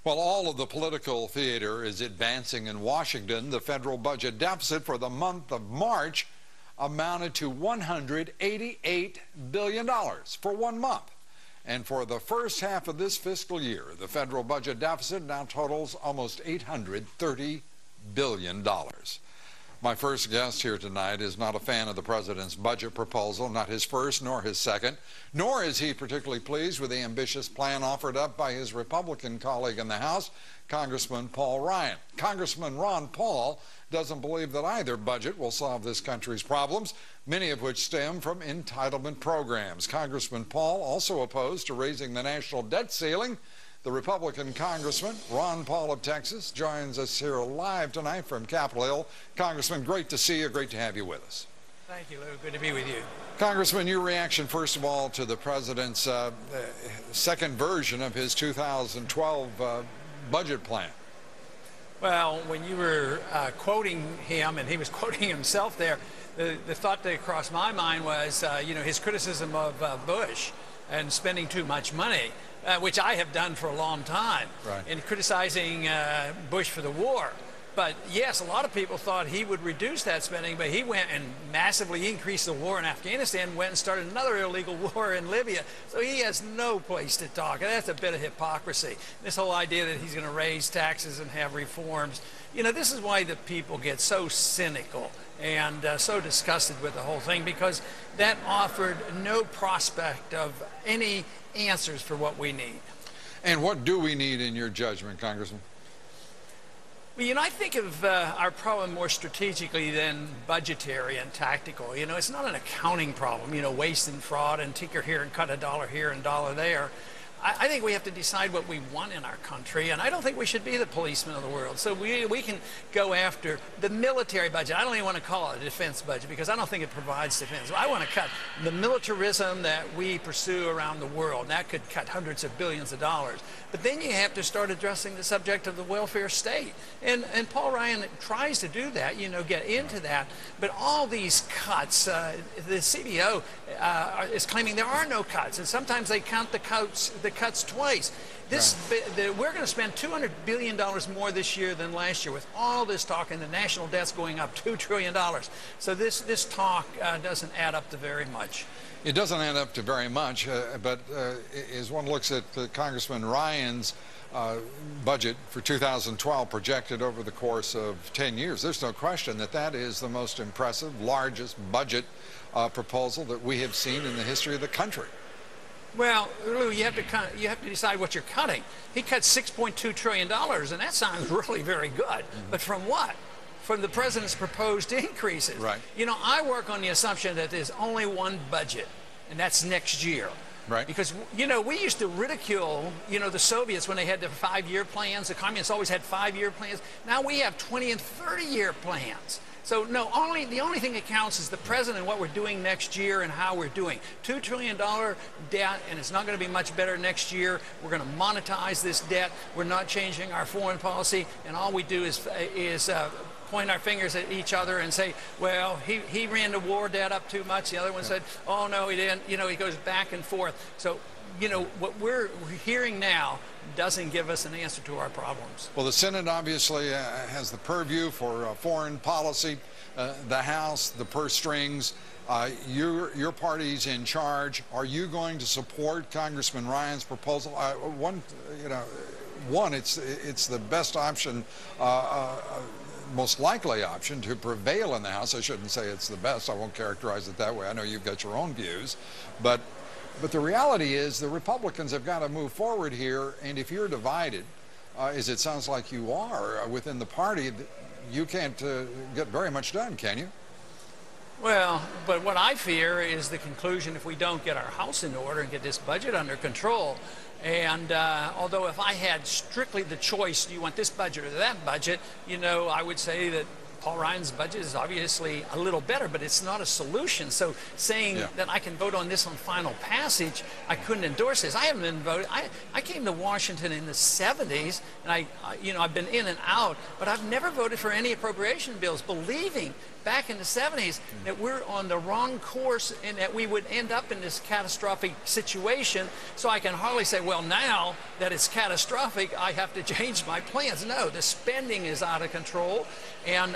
While all of the political theater is advancing in Washington, the federal budget deficit for the month of March amounted to $188 billion for 1 month. And for the first half of this fiscal year, the federal budget deficit now totals almost $830 billion. My first guest here tonight is not a fan of the president's budget proposal, not his first nor his second, nor is he particularly pleased with the ambitious plan offered up by his Republican colleague in the House, Congressman Paul Ryan. Congressman Ron Paul doesn't believe that either budget will solve this country's problems, many of which stem from entitlement programs. Congressman Paul also opposed to raising the national debt ceiling. The Republican Congressman, Ron Paul of Texas, joins us here live tonight from Capitol Hill. Congressman, great to see you. Great to have you with us. Thank you, Lou. Good to be with you. Congressman, your reaction, first of all, to the president's second version of his 2012 budget plan. Well, when you were quoting him, and he was quoting himself there, the thought that crossed my mind was, his criticism of Bush and spending too much money. Which I have done for a long time, right, in criticizing Bush for the war. But yes, a lot of people thought he would reduce that spending, but he went and massively increased the war in Afghanistan, went and started another illegal war in Libya. So he has no place to talk. And that's a bit of hypocrisy. This whole idea that he's going to raise taxes and have reforms. This is why the people get so cynical and so disgusted with the whole thing, because that offered no prospect of any answers for what we need. And what do we need in your judgment, Congressman? Well, I think of our problem more strategically than budgetary and tactical. It's not an accounting problem, waste and fraud and tinker here and cut a dollar here and dollar there. I think we have to decide what we want in our country, and I don't think we should be the policemen of the world. So we can go after the military budget. I don't even want to call it a defense budget because I don't think it provides defense. I want to cut the militarism that we pursue around the world. That could cut hundreds of billions of dollars. But then you have to start addressing the subject of the welfare state. And Paul Ryan tries to do that, get into that. But all these cuts, the CBO is claiming there are no cuts. And sometimes they count the cuts twice. We're going to spend $200 billion more this year than last year with all this talk, and the national debt's going up $2 trillion. So this talk doesn't add up to very much. It doesn't add up to very much, but as one looks at Congressman Ryan's budget for 2012 projected over the course of 10 years, there's no question that that is the most impressive, largest budget proposal that we have seen in the history of the country. Well, Lou, you have to decide what you're cutting. He cut $6.2 trillion, and that sounds really very good. Mm-hmm. But from what? From the president's proposed increases. Right. I work on the assumption that there's only one budget, and that's next year. Right. Because, we used to ridicule, the Soviets when they had their 5-year plans. The communists always had 5-year plans. Now we have 20 and 30-year plans. So no, the only thing that counts is the president and what we're doing next year and how we're doing. $2 trillion debt, and it's not going to be much better next year. We're going to monetize this debt. We're not changing our foreign policy, and all we do is point our fingers at each other and say, well, he ran the war debt up too much. The other one said, oh, no, he didn't. He goes back and forth. So, what we're hearing now doesn't give us an answer to our problems. Well, the Senate obviously has the purview for foreign policy. The House, the purse strings. Your party's in charge. Are you going to support Congressman Ryan's proposal? It's the best option, most likely option to prevail in the House. I shouldn't say it's the best. I won't characterize it that way. I know you've got your own views, but the reality is the Republicans have got to move forward here, and if you're divided, as it sounds like you are within the party, you can't get very much done, can you? Well, but what I fear is the conclusion if we don't get our house in order and get this budget under control. And although if I had strictly the choice, do you want this budget or that budget, I would say that Paul Ryan's budget is obviously a little better, but it's not a solution. So saying that I can vote on this on final passage, I couldn't endorse this. I haven't been voting. I came to Washington in the 70s, and I've been in and out, but I've never voted for any appropriation bills, believing back in the 70s that we're on the wrong course and that we would end up in this catastrophic situation. So I can hardly say, well, now that it's catastrophic, I have to change my plans. No, the spending is out of control. And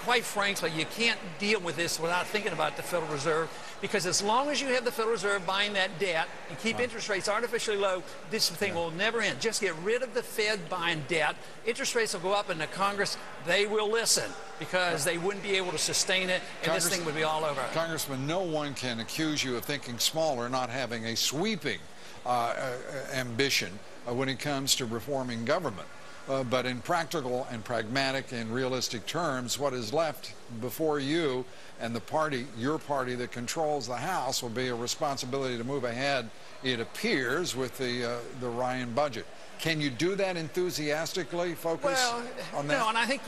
quite frankly, you can't deal with this without thinking about the Federal Reserve, because as long as you have the Federal Reserve buying that debt and keep interest rates artificially low, this thing will never end. Just get rid of the Fed buying debt. Interest rates will go up, and the Congress, they will listen, because they wouldn't be able to sustain it, and this thing would be all over. Congressman, no one can accuse you of thinking small or not having a sweeping ambition when it comes to reforming government. But in practical and pragmatic and realistic terms, what is left before you and the party, your party that controls the House, will be a responsibility to move ahead, it appears, with the Ryan budget. Can you do that enthusiastically, focus on that? No, and I think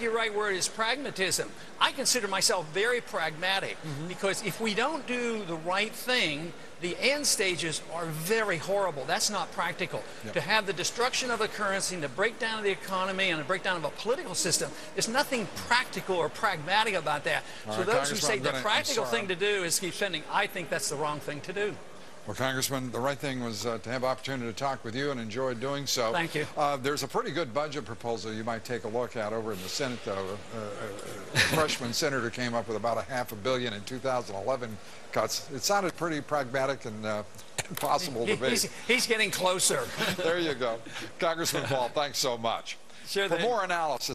your right word is pragmatism. I consider myself very pragmatic, because if we don't do the right thing, the end stages are very horrible. That's not practical. To have the destruction of the currency and the breakdown of the economy and the breakdown of a political system, there's nothing practical or pragmatic about that. So those who say the practical thing to do is keep spending, I think that's the wrong thing to do. Well, Congressman, the right thing was to have opportunity to talk with you, and enjoyed doing so. Thank you. There's a pretty good budget proposal you might take a look at over in the Senate, though. A freshman senator came up with about $500 million in 2011 cuts. It sounded pretty pragmatic and possible to be. He's getting closer. There you go. Congressman Paul, thanks so much. Sure For thing. more analysis